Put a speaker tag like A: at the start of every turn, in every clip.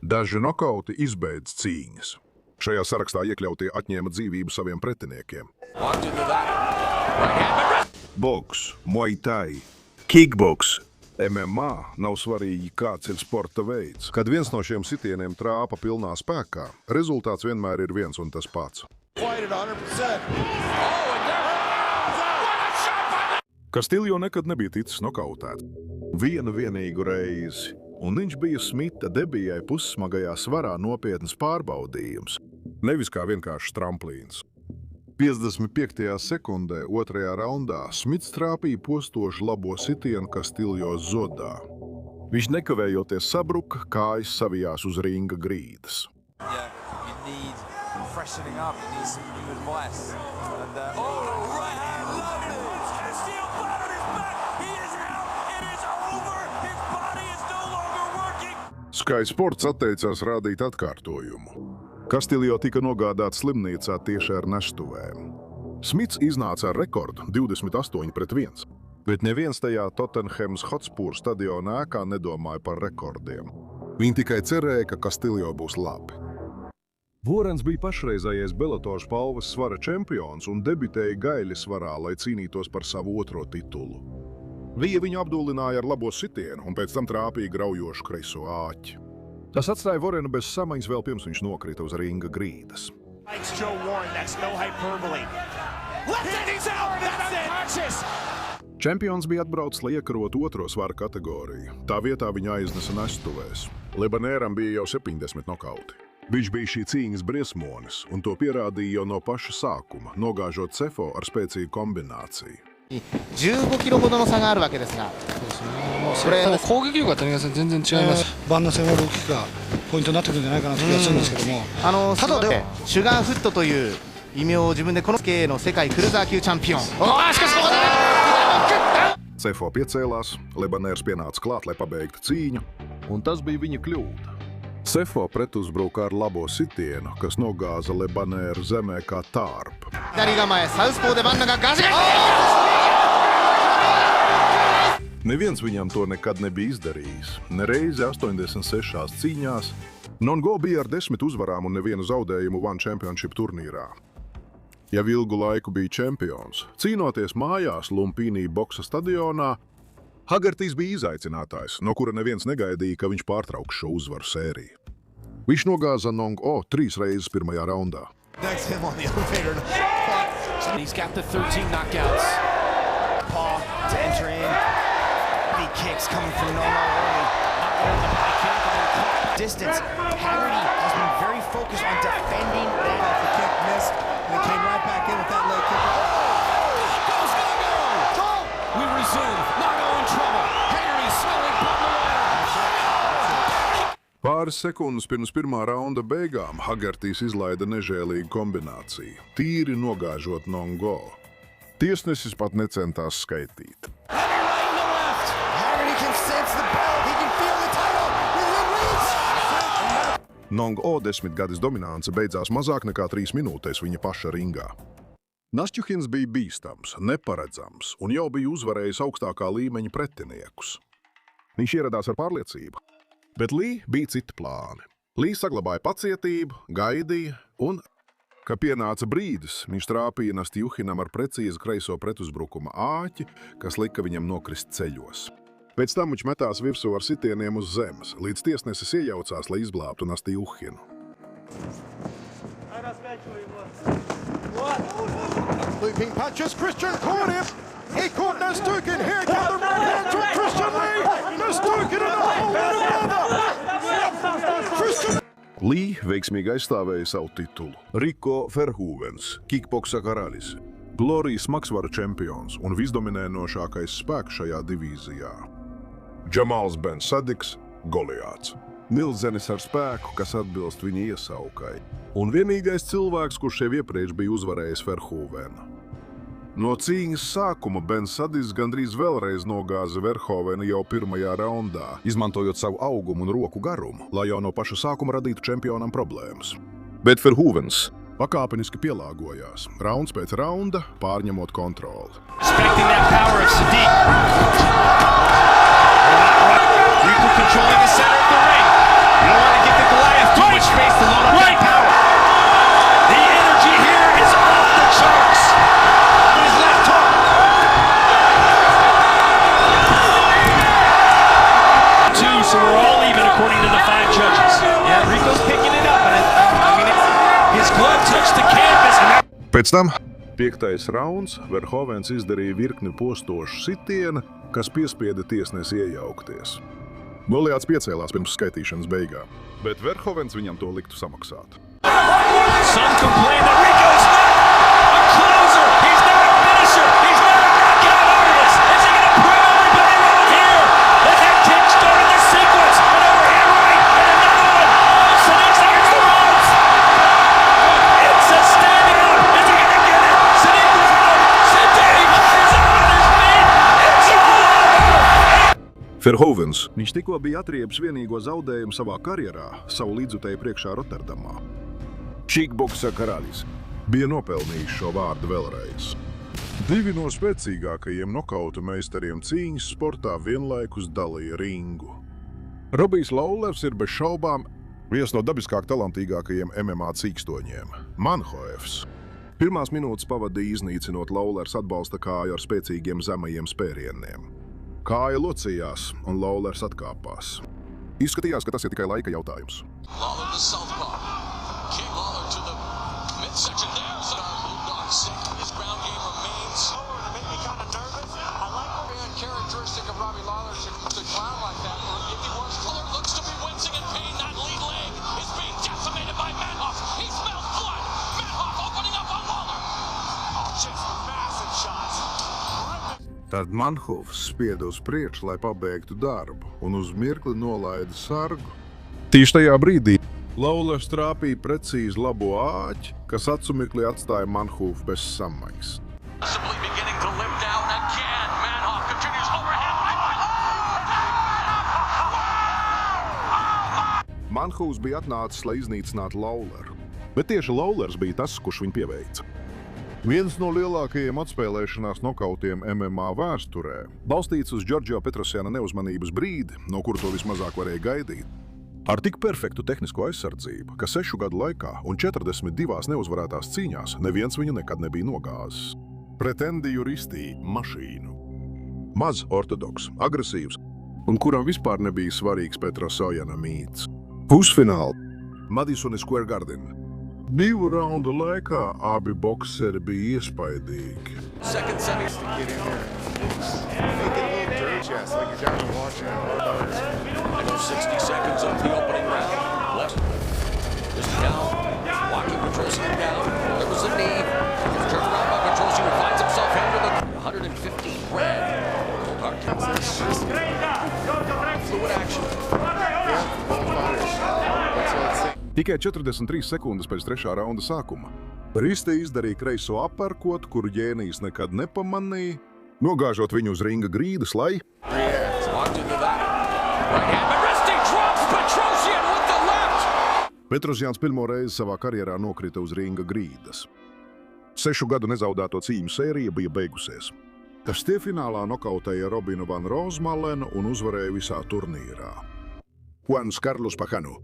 A: Daži nokauti izbeidz cīņas. Šajā sarakstā iekļautie atņēma dzīvību saviem pretiniekiem. Boks, Muay Thai, kickboks, MMA nav svarīgi, kāds ir sporta veids. Kad viens no šiem sitieniem trāpa pilnā spēkā, rezultāts vienmēr ir viens un tas pats. Kastiljo nekad nebija ticis nokautēts. Vienu vienīgu reizi, un viņš bija Smita debijai pussmagajā svarā nopietns pārbaudījums, nevis kā vienkāršs tramplīns. 55. sekundē otrajā raundā Smits trāpīja postošu labo sitienu Kastiljo zodā. Viņš nekavējoties sabruka, kājas savijās uz ringa grīdas. Sky Sports atteicās rādīt atkārtojumu. Kastiljo tika nogādāts slimnīcā tieši ar nestuvēm. Smits iznāca ar rekordu 28-1, bet neviens tajā Tottenhams Hotspur stadiona ēkā nedomāja par rekordiem. Viņi tikai cerēja, ka Kastiljo būs labi. Vorens bija pašreizējais Bellator palvas svara čempions un debitēja gaļa svarā, lai cīnītos par savu otro titulu. Vija viņu apdullināja ar labo sitienu un pēc tam trāpīja graujošu kreiso āķi. Tas atstāja Vorenu bez samaņas vēl pirms viņš nokrita uz ringa grīdas. Čempions bija atbraucis, lai iekarotu otro svara kategoriju. Tā vietā viņa aiznesa nestuvēs. Lebanēram bija jau 70 nokauti. Viņš bija šī cīņas briesmonis un to pierādīja jau no paša sākuma, nogāžot Cefo ar spēcīgu kombināciju.
B: 15キロほどの差があるわけですが、
C: これ攻撃力が谷川さん全然違います。
D: 万能戦は動きがポイントになってくるんじゃないかなという気がするんですけども、
B: ただでシュガーフットという異名を自分でこの系の世界クルーザー級チャンピオン。しかしここで
A: Cefo piecēlās, Lebanērs pienāca klāt, lai pabeigtu cīņu, un tas bija viņa kļūda. Cefo pretuzbruka ar labo sitienu, kas nogāza Lebanēru zemē kā tārpu.
B: 左構えサウスポーでバンナがガシガシ。
A: Neviens viņam to nekad nebija izdarījis. Nereizi 86 cīņās. Nongo bija ar 10 uzvarām un nevienu zaudējumu One Championship turnīrā. Jau ilgu laiku bija čempions. Cīnoties mājās Lumpīnī boksa stadionā, Hagertīs bija izaicinātājs, no kura neviens negaidīja, ka viņš pārtrauks šo uzvaru sēriju. Viņš nogāza Nongo 3 reizes pirmajā raundā.
E: He's got the 13 knockouts. Paul to enter in. Big kicks coming from Nongo early. Distance. Haggerty has been very focused on defending that.
F: The kick missed, and he came right back in with that leg kick.
E: Goes Nongo! We resume. Nongo in trouble. Haggerty smelling blood in the water.
A: Pāris sekundes pirms pirmā raunda beigām Hagertīs izlaida nežēlīgu kombināciju, tīri nogāžot Nongo. Tiesnesis pat necentās skaitīt.
E: Haggerty can sense the belt. He can feel the title. Within reach.
A: Nongo 10 gadus dominance beidzās mazāk nekā 3 minūtēs viņa paša ringā. Nastjuhins bija bīstams, neparedzams un jau bija uzvarējis augstākā līmeņa pretiniekus. Viņš ieradās ar pārliecību. Bet Lī bija citi plāni. Lī saglabāja pacietību, gaidīja un, kad pienāca brīdis, viņš trāpīja Nastjuhinam ar precīzi kreiso pretuzbrukuma āķi, kas lika viņam nokrist ceļos. Pēc tam viņš metās virsū ar sitieniem uz zemes, līdz tiesnesis iejaucās, lai izglābtu Nastjuhinu.
F: Leaping punches, Christian caught him. He caught Nastjuhin. Here comes the right hand to Christian Lee. Nastjuhin in a whole lot of bother. Christian.
A: Lī veiksmīgi aizstāvēja savu titulu. Riko Verhoevens, kickboksa karalis, Glory smagsvara čempions un visdominējošākais spēks šajā divīzijā. Džamals Ben Sadiks, Goliāts. Milzenis ar spēku, kas atbilst viņa iesaukai. Un vienīgais cilvēks, kurš jau iepriekš bija uzvarējis Verhoevenu. No cīņas sākuma Ben Sadis gandrīz vēlreiz nogāza Verhoevenu jau pirmajā raundā, izmantojot savu augumu un roku garumu, lai jau no paša sākuma radītu čempionam problēmas. Bet Verhoevens pakāpeniski pielāgojās, rauns pēc raunda, pārņemot kontroli.
E: Expecting that power of Sadiq. Rico controlling the center.
A: Pēc tam 5. rauns Verhovens izdarīja virkni postošu sitienu, kas piespieda tiesnesi iejaukties. Goliāts piecēlās pirms skaitīšanas beigām, bet Verhovens viņam to liktu samaksāt.
E: Some complain that Rico's not a closer. He's not a finisher. He's not a knockout artist. Is he going to prove everybody wrong here? The head kick started the sequence. An overhand right and another one. Oh, Sadiq's against the ropes. It's a standing up. Is he going to get it? Sadiq was out. Sadiq is on his feet. It's over.
A: Verhovens, viņš tikko bija atriebis vienīgo zaudējumu savā karjerā, savu līdzutēju priekšā Rotterdamā. Kickboksa karalis bija nopelnījis šo vārdu vēlreiz. Divi no spēcīgākajiem nokauta meistariem cīņas sportā vienlaikus dalīja ringu. Robijs Lawlers ir bez šaubām viens no dabiskāk talantīgākajiem MMA cīkstoņiem – Manhoefs. Pirmās minūtes pavadīja iznīcinot Lawlers atbalsta kāju ar spēcīgiem zemajiem spērieniem. Kāja locījās un Lawlers atkāpās. Izskatījās, ka tas ir tikai laika jautājums.
G: Lawler to southpaw. King Lawler to the midsection there. So Bulldog sick. His ground game remains. It made me kind of nervous. I like the uncharacteristic of Robbie Lawler to clown like that. If he was, Lawler looks to be wincing in pain. That lead leg is being decimated by Manhoef. He smells blood. Manhoef opening up on Lawler. Oh, just massive shots.
A: Tad Manhoefs spieda uz priekšu, lai pabeigtu darbu, un uz mirkli nolaida sargu. Tieši tajā brīdī Lawlers trāpīja precīzi labo āķi, kas acumirkli atstāja Manhoefu bez samaņas.
G: Possibly beginning to limp down again. Manhoef continues overhand.
A: Manhoefs bija atnācis, lai iznīcinātu Lawleru, bet tieši Lawlers bija tas, kurš viņu pieveica. Viens no lielākajiem atspēlēšanās nokautiem MMA vēsturē, balstīts uz Džordžo Petrosjana neuzmanības brīdi, no kura to vismazāk varēja gaidīt. Ar tik perfektu tehnisko aizsardzību, ka 6 gadu laikā un 42 neuzvarētās cīņās neviens viņu nekad nebija nogāzis. Pretendi juristī mašīnu. Maz ortodoks, agresīvs un kuram vispār nebija svarīgs Petrosjana mīts. Pusfināli Madison Square Garden. 2 raundu laikā abi bokseri bija iespaidīgi.
G: Second semi.
B: Get in there. Make it a little dirt chest like you're down to watching.
G: I know 60 seconds of the opening round. Left. Just down. Walking Petrosyan down. There was a knee. Gets turned around by Petrosyan, who finds himself under the 115 grand. Cold hard times. Fluid action.
B: Yeah, both fighters. That's what it's saying.
A: Tikai 43 sekundes pēc 3. raunda sākuma Riste izdarīja kreiso apperkotu, kuru ģēnijs nekad nepamanīja, nogāžot viņu uz ringa grīdas, lai
G: Walked into that. Right hand, but Riste drops Petrosyan with the left.
A: Petrosjans pirmo reizi savā karjerā nokrita uz ringa grīdas. 6 gadu nezaudēto cīņu sērija bija beigusies. Tas tie finālā nokautēja Robinu Van Roosmalenu un uzvarēja visā turnīrā. Juans Carlos Pagano,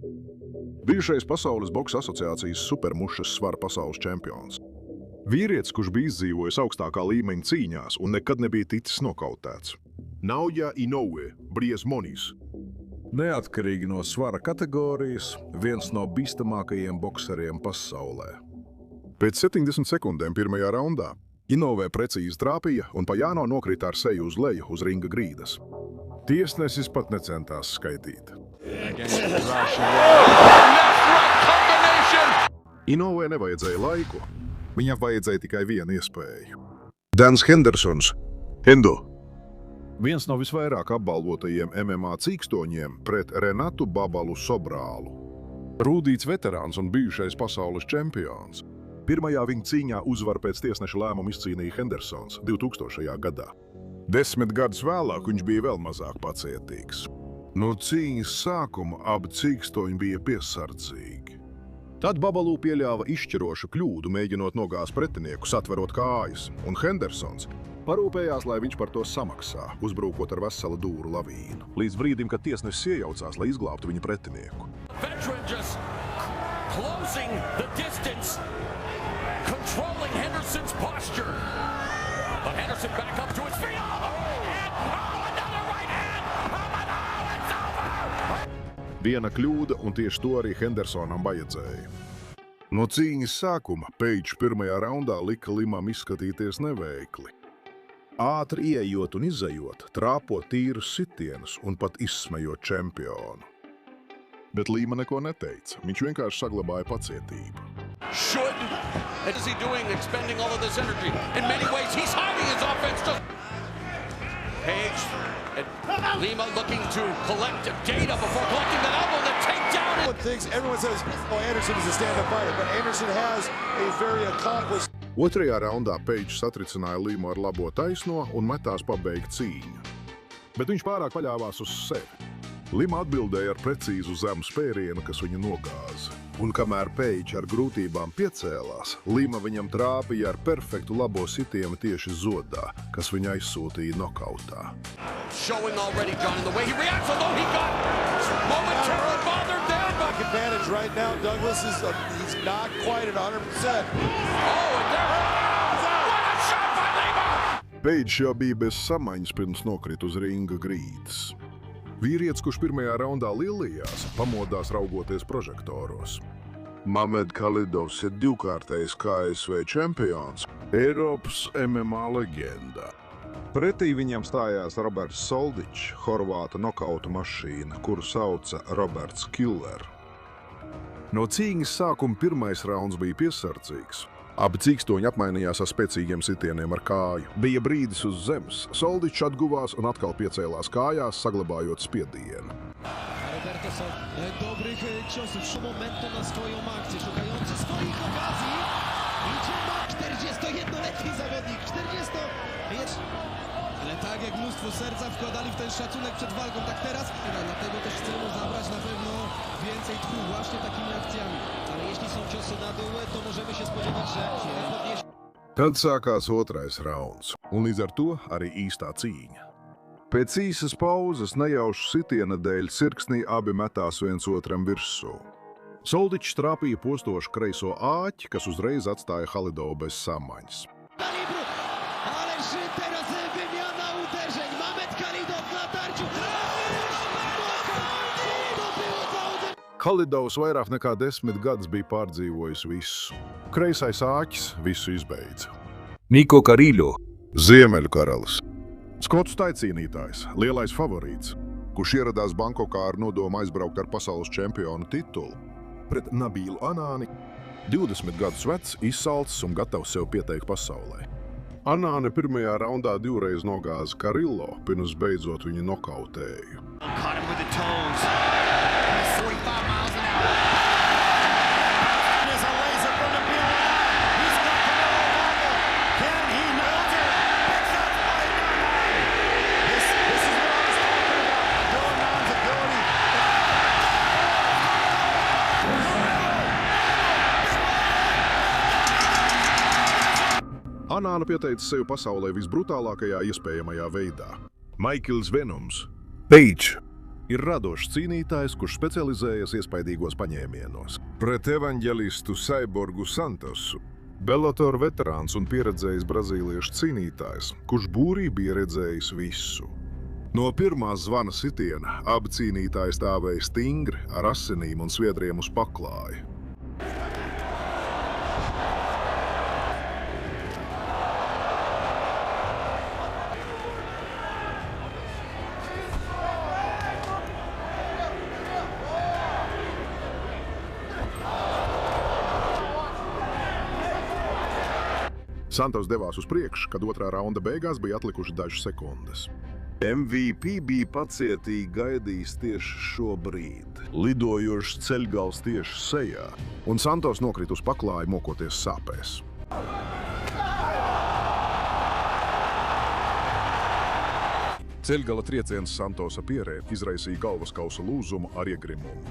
A: bijušais Pasaules boksa asociācijas supermušas svara pasaules čempions. Vīrietis, kurš bija izdzīvojis augstākā līmeņa cīņās un nekad nebija ticis nokautēts. Naoya Inoue, Briesmonis. Neatkarīgi no svara kategorijas, viens no bīstamākajiem bokseriem pasaulē. Pēc 70 sekundēm pirmajā raundā Inoue precīzi trāpīja un Pagano nokrita ar seju uz leju uz ringa grīdas. Tiesnesis pat necentās skaitīt. Inoue nevajadzēja laiku, viņam vajadzēja tikai vienu iespēju. Dans Hendersons, Hendo, viens no visvairāk apbalvotajiem MMA cīkstoņiem pret Renatu Babalu Sobrālu. Rūdīts veterāns un bijušais pasaules čempions. Pirmajā viņa cīņā uzvaru pēc tiesneša lēmuma izcīnīja Hendersons 2000. gadā. 10 gadus vēlāk viņš bija vēl mazāk pacietīgs. No cīņas sākuma abi cīkstoņi bija piesardzīgi. Tad Babalu pieļāva izšķirošu kļūdu, mēģinot nogāzt pretinieku, satverot kājas, un Hendersons parūpējās, lai viņš par to samaksā, uzbrūkot ar veselu dūru lavīnu. Līdz brīdim, kad tiesnesis iejaucās, lai izglābtu viņa pretinieku.
E: Veteran just closing the distance, controlling Henderson's posture. But Henderson back up to his feet. Another right hand.
A: Viena kļūda, un tieši to arī Hendersonam vajadzēja. No cīņas sākuma Page pirmajā raundā lika Limam izskatīties neveikli. Ātri ieejot un izejot, trāpot tīrus sitienus un pat izsmejot čempionu. Bet Lima neko neteica, viņš vienkārši saglabāja pacietību.
G: Should. What is he doing, expending all of this energy? In many ways, he's hiding his offense. Page and Lima looking to collect data before collecting that elbow, the takedown.
F: Everyone says, oh, Anderson is a stand-up fighter, but Anderson has a very accomplished...
A: Otrajā raundā Page satricināja Limu ar labo taisno un metās pabeigt cīņu. Bet viņš pārāk paļāvās uz sevi. Lima atbildēja ar precīzu zemu spērienu, kas viņu nogāza. Un kamēr Page ar grūtībām piecēlās, Lima viņam trāpīja ar perfektu labo sitienu tieši zodā, kas viņu aizsūtīja nokautā.
G: Showing already, John, in the way he reacts, although he got momentarily bothered there.
F: Back advantage right now. Douglas is he's not quite at 100%.
G: Oh, and there. What a shot by Lima!
A: Page jau bija bez samaņas pirms nokrit uz ringa grīdas. Vīrietis, kurš pirmajā raundā lielījās, pamodās raugoties prožektoros. Mamed Kalidovs ir divkārtais KSV čempions, Eiropas MMA leģenda. Pretī viņam stājās Roberts Soldičs, horvāta nokautu mašīna, kuru sauca Roberts Killer. No cīņas sākuma pirmais rauns bija piesardzīgs. Abi cīkstoņi apmainījās ar spēcīgiem sitieniem ar kāju. Bija brīdis uz zemes. Soldičs atguvās un atkal piecēlās kājās, saglabājot spiedienu.
H: Dobrych ciosów, momentu na swoją akcję, szukający swoich okazji. Idzie ma 41-letni zawodnik, 40. Ale tak jak mnóstwo serca wkładali w ten szacunek przed walką, tak teraz. Dlatego też chcemy zabrać na pewno więcej tchu właśnie takimi akcjami. Ale jeśli są ciosy na dół, to możemy się spodziewać, że podniesie.
A: Tad sākās otrais rauns, un līdz ar to arī īstā cīņa. Pēc īsas pauzes nejauša sitiena dēļ sirksnī abi metās viens otram virsū. Soldičs trāpīja postošu kreiso āķi, kas uzreiz atstāja Halidovu bez samaņas. Halidovs vairāk nekā 10 gadus bija pārdzīvojis visu. Kreisais āķis visu izbeidza.
I: Niko Karillo,
A: Ziemeļkaralis. Skotu taicīnītājs, lielais favorīts, kurš ieradās Bankokā ar nodomu aizbraukt ar pasaules čempionu titulu. Pret Nabīlu Anāni, 20 gadus vecs, izsalcis un gatavs sev pieteikt pasaulē. Anāne pirmajā raundā divreiz nogāza Karillo, pirms beidzot viņu nokautēja. Anāna pieteica sevi pasaulē visbrutālākajā iespējamajā veidā. Maikls Venoms,
I: Page,
A: ir radošs cīnītājs, kurš specializējas iespaidīgos paņēmienos. Pret evaņģelistu Cyborgu Santosu, Bellator veterāns un pieredzējis brazīliešu cīnītājs, kurš būrī bija redzējis visu. No pirmā zvana sitiena abi cīnītāji stāvēja stingri ar asinīm un sviedriem uz paklāja. Santos devās uz priekšu, kad otrā raunda beigās bija atlikuši dažas sekundes. MVP bija pacietīgi gaidījis tieši šo brīdi, lidojošs ceļgals tieši sejā, un Santos nokrita uz paklāja, mokoties sāpēs. Ceļgala trieciens Santosa pierē izraisīja galvaskausa lūzumu ar iegrimumu.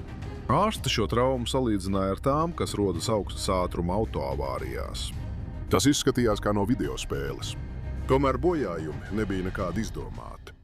A: Ārsti šo traumu salīdzināja ar tām, kas rodas augstas ātruma autoavārijās. Tas izskatījās kā no videospēles. Tomēr bojājumi nebija nekādi izdomāti.